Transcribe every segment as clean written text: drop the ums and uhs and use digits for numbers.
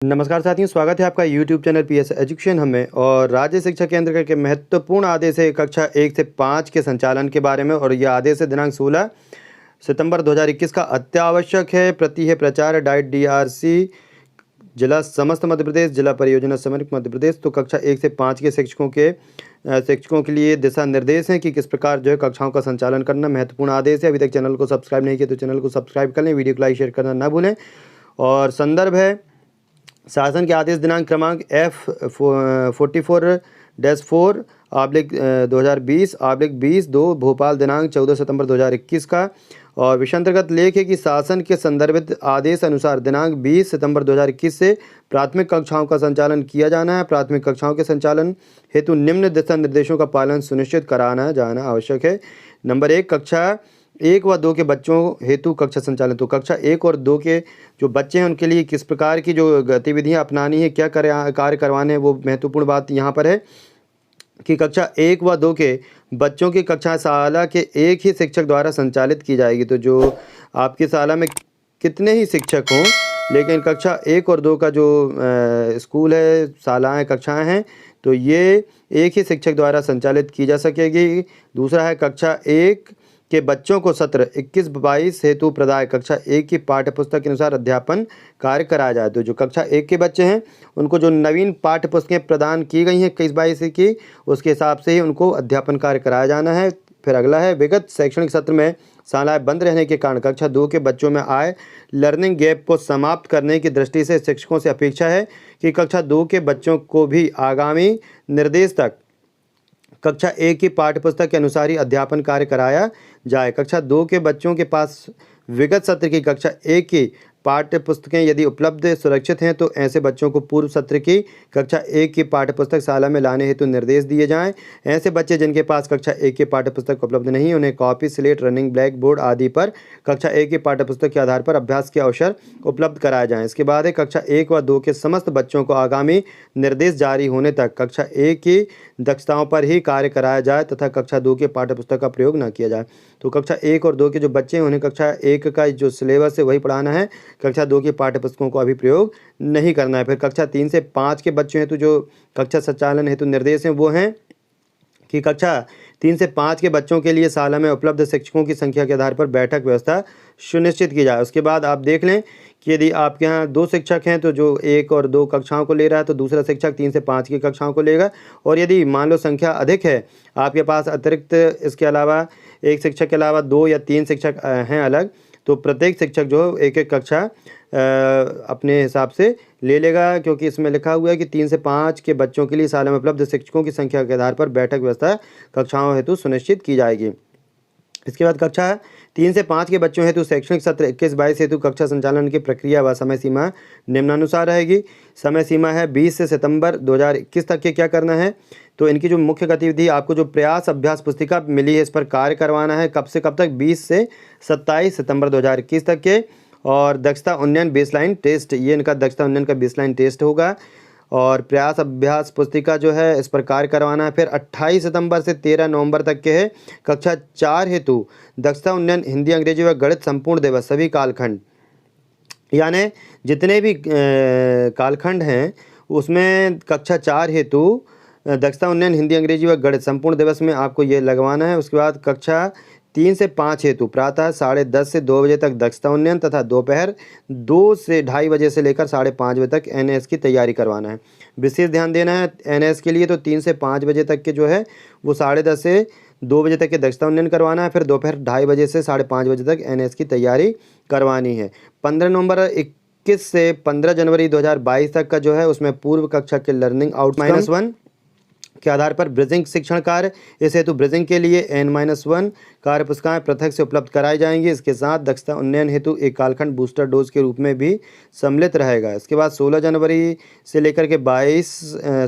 नमस्कार साथियों, स्वागत है आपका यूट्यूब चैनल पीएस एजुकेशन हमें। और राज्य शिक्षा केंद्र के महत्वपूर्ण आदेश है कक्षा 1 से 5 के संचालन के बारे में। और यह आदेश दिनांक 16 सितंबर 2021 का अत्यावश्यक है। प्रति है प्रचार डाइट DRC जिला समस्त मध्य प्रदेश, जिला परियोजना समन्वयक मध्य प्रदेश। तो कक्षा 1 से 5 के शिक्षकों के लिए दिशा निर्देश हैं कि किस प्रकार जो है कक्षाओं का संचालन करना। महत्वपूर्ण आदेश है। अभी तक चैनल को सब्सक्राइब नहीं किया तो चैनल को सब्सक्राइब कर लें, वीडियो को लाइक शेयर करना ना भूलें। और संदर्भ है शासन के आदेश दिनांक क्रमांक F44-4/2020/20 भोपाल दिनांक 14 सितंबर 2021 का। और विषयांतर्गत लेख है कि शासन के संदर्भित आदेश अनुसार दिनांक 20 सितंबर 2021 से प्राथमिक कक्षाओं का संचालन किया जाना है। प्राथमिक कक्षाओं के संचालन हेतु निम्न दिशा निर्देशों का पालन सुनिश्चित कराना जाना आवश्यक है। नंबर 1, कक्षा 1 व 2 के बच्चों हेतु कक्षा संचालन। तो कक्षा 1 और 2 के जो बच्चे हैं उनके लिए किस प्रकार की जो गतिविधियां अपनानी है, क्या कार्य करवाने हैं, वो महत्वपूर्ण बात यहाँ पर है कि कक्षा 1 व 2 के बच्चों की कक्षा शाला के एक ही शिक्षक द्वारा संचालित की जाएगी। तो जो आपकी शाला में कितने ही शिक्षक हों, लेकिन कक्षा 1 और 2 का जो स्कूल है, शालाएँ, कक्षाएँ हैं, तो ये एक ही शिक्षक द्वारा संचालित की जा सकेगी। दूसरा है कक्षा 1 के बच्चों को सत्र 21-22 हेतु प्रदाय कक्षा 1 की पाठ्य पुस्तक के अनुसार अध्यापन कार्य कराया जाए। तो जो कक्षा 1 के बच्चे हैं उनको जो नवीन पाठ्य पुस्तकें प्रदान की गई हैं 21-22 की, उसके हिसाब से ही उनको अध्यापन कार्य कराया जाना है। फिर अगला है, विगत शैक्षणिक सत्र में शालाएं बंद रहने के कारण कक्षा 2 के बच्चों में आए लर्निंग गैप को समाप्त करने की दृष्टि से शिक्षकों से अपेक्षा है कि कक्षा 2 के बच्चों को भी आगामी निर्देश तक कक्षा 1 की पाठ्यपुस्तक के अनुसार ही अध्यापन कार्य कराया जाए। कक्षा 2 के बच्चों के पास विगत सत्र की कक्षा 1 की पाठ्य पुस्तकें यदि उपलब्ध सुरक्षित हैं तो ऐसे बच्चों को पूर्व सत्र की कक्षा 1 की पाठ्यपुस्तक शाला में लाने हेतु निर्देश दिए जाएं। ऐसे बच्चे जिनके पास कक्षा 1 की पाठ्यपुस्तक उपलब्ध नहीं, उन्हें copy, slate, running black board आदि पर कक्षा 1 की पाठ्यपुस्तक के आधार पर अभ्यास के अवसर उपलब्ध कराए जाएँ। इसके बाद है कक्षा 1 व 2 के समस्त बच्चों को आगामी निर्देश जारी होने तक कक्षा 1 की दक्षताओं पर ही कार्य कराया जाए तथा कक्षा 2 के पाठ्यपुस्तक का प्रयोग न किया जाए। तो कक्षा 1 और 2 के जो बच्चे हैं उन्हें कक्षा 1 का जो सिलेबस है वही पढ़ाना है, कक्षा 2 की पाठ्यपुस्तकों को अभी प्रयोग नहीं करना है। फिर कक्षा 3 से 5 के बच्चे हैं तो जो कक्षा संचालन हेतु निर्देश हैं वो हैं कि कक्षा 3 से 5 के बच्चों के लिए शाला में उपलब्ध शिक्षकों की संख्या के आधार पर बैठक व्यवस्था सुनिश्चित की जाए। उसके बाद आप देख लें कि यदि आपके यहाँ 2 शिक्षक हैं तो जो 1 और 2 कक्षाओं को ले रहा है तो दूसरा शिक्षक 3 से 5 की कक्षाओं को लेगा। और यदि मान लो संख्या अधिक है, आपके पास अतिरिक्त इसके अलावा एक शिक्षक के अलावा 2 या 3 शिक्षक हैं अलग, तो प्रत्येक शिक्षक जो एक कक्षा अपने हिसाब से ले लेगा, क्योंकि इसमें लिखा हुआ है कि 3 से 5 के बच्चों के लिए शाला में उपलब्ध शिक्षकों की संख्या के आधार पर बैठक व्यवस्था कक्षाओं हेतु सुनिश्चित की जाएगी। इसके बाद कक्षा 3 से 5 के बच्चों हेतु शैक्षणिक सत्र 21-22 हेतु कक्षा संचालन की प्रक्रिया व समय सीमा निम्नानुसार रहेगी। समय सीमा है 20 से सितंबर 2021 तक के क्या करना है, तो इनकी जो मुख्य गतिविधि आपको जो प्रयास अभ्यास पुस्तिका मिली है इस पर कार्य करवाना है। कब से कब तक? 20 से 27 सितंबर 2021 तक के। और दक्षता उन्नयन बेसलाइन टेस्ट, ये इनका दक्षता उन्नयन का बेसलाइन टेस्ट होगा। और प्रयास अभ्यास पुस्तिका जो है इस पर कार्य करवाना है। फिर 28 सितंबर से 13 नवंबर तक के है कक्षा 4 हेतु दक्षता उन्नयन हिंदी, अंग्रेजी व गणित संपूर्ण दिवस सभी कालखंड, यानी जितने भी कालखंड हैं उसमें कक्षा 4 हेतु दक्षता उन्नयन हिंदी, अंग्रेजी व गणित संपूर्ण दिवस में आपको ये लगवाना है। उसके बाद कक्षा 3 से 5 हेतु प्रातः 10:30 से 2 बजे तक दक्षता उन्नयन तथा दोपहर 2 से 2:30 बजे से लेकर 5:30 बजे तक NS की तैयारी करवाना है। विशेष ध्यान देना है NS के लिए, तो 3 से 5 बजे तक के जो है वो 10:30 से 2 बजे तक के दक्षता उन्नयन करवाना है। फिर दोपहर 2:30 बजे से 5:30 बजे तक NS की तैयारी करवानी है। 15 नवंबर 21 से 15 जनवरी 2022 तक का जो है उसमें पूर्व कक्षा के लर्निंग आउटकम -1 के आधार पर ब्रिजिंग शिक्षण कार्य, इस हेतु ब्रिजिंग के लिए N-1 कार्य पुस्तिकाएँ पृथक से उपलब्ध कराई जाएंगी। इसके साथ दक्षता उन्नयन हेतु एक कालखंड बूस्टर डोज के रूप में भी सम्मिलित रहेगा। इसके बाद 16 जनवरी से लेकर के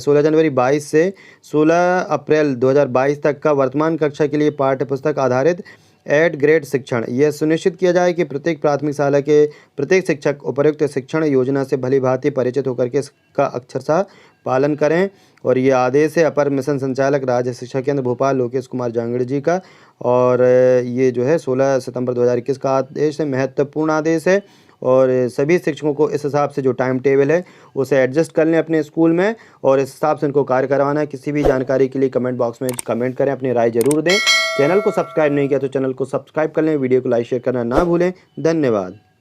16 जनवरी 22 से 16 अप्रैल 2022 तक का वर्तमान कक्षा के लिए पाठ्य पुस्तक आधारित एड ग्रेड शिक्षण, यह सुनिश्चित किया जाए कि प्रत्येक प्राथमिक शाला के प्रत्येक शिक्षक उपर्युक्त शिक्षण योजना से भली भांति परिचित होकर के इसका अक्षरशः पालन करें। और ये आदेश है अपर मिशन संचालक राज्य शिक्षा केंद्र भोपाल लोकेश कुमार जांगड़ जी का। और ये जो है 16 सितंबर 2021 का आदेश है, महत्वपूर्ण आदेश है। और सभी शिक्षकों को इस हिसाब से जो टाइम टेबल है उसे एडजस्ट कर लें अपने स्कूल में और इस हिसाब से उनको कार्य करवाना है। किसी भी जानकारी के लिए कमेंट बॉक्स में कमेंट करें, अपनी राय ज़रूर दें। चैनल को सब्सक्राइब नहीं किया तो चैनल को सब्सक्राइब कर लें, वीडियो को लाइक शेयर करना ना भूलें। धन्यवाद।